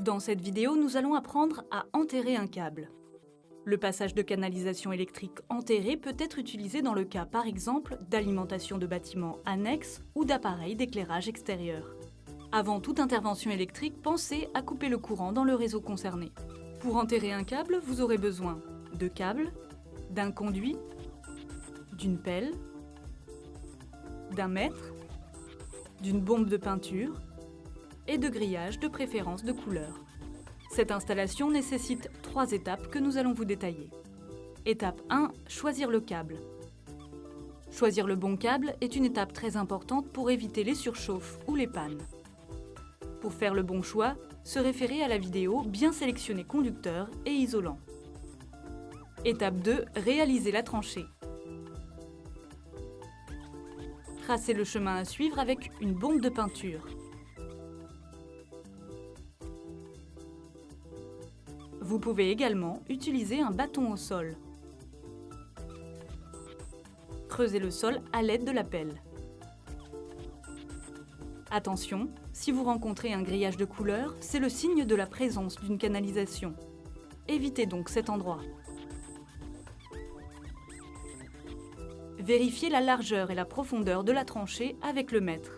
Dans cette vidéo, nous allons apprendre à enterrer un câble. Le passage de canalisation électrique enterré peut être utilisé dans le cas, par exemple, d'alimentation de bâtiments annexes ou d'appareils d'éclairage extérieur. Avant toute intervention électrique, pensez à couper le courant dans le réseau concerné. Pour enterrer un câble, vous aurez besoin de câbles, d'un conduit, d'une pelle, d'un mètre, d'une bombe de peinture et de grillage de préférence de couleur. Cette installation nécessite 3 étapes que nous allons vous détailler. Étape 1, choisir le câble. Choisir le bon câble est une étape très importante pour éviter les surchauffes ou les pannes. Pour faire le bon choix, se référer à la vidéo bien sélectionner conducteur et isolant. Étape 2, réaliser la tranchée. Tracez le chemin à suivre avec une bombe de peinture. Vous pouvez également utiliser un bâton au sol. Creusez le sol à l'aide de la pelle. Attention, si vous rencontrez un grillage de couleur, c'est le signe de la présence d'une canalisation. Évitez donc cet endroit. Vérifiez la largeur et la profondeur de la tranchée avec le mètre.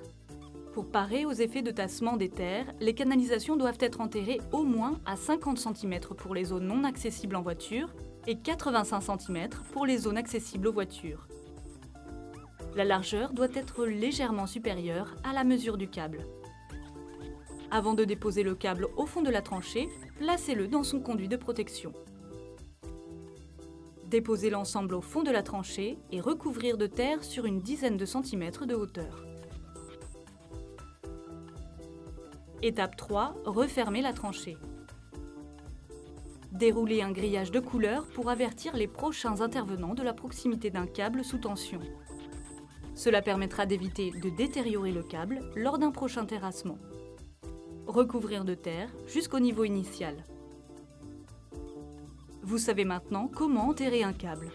Pour parer aux effets de tassement des terres, les canalisations doivent être enterrées au moins à 50 cm pour les zones non accessibles en voiture et 85 cm pour les zones accessibles aux voitures. La largeur doit être légèrement supérieure à la mesure du câble. Avant de déposer le câble au fond de la tranchée, placez-le dans son conduit de protection. Déposez l'ensemble au fond de la tranchée et recouvrir de terre sur une dizaine de centimètres de hauteur. Étape 3, refermer la tranchée. Déroulez un grillage de couleur pour avertir les prochains intervenants de la proximité d'un câble sous tension. Cela permettra d'éviter de détériorer le câble lors d'un prochain terrassement. Recouvrir de terre jusqu'au niveau initial. Vous savez maintenant comment enterrer un câble.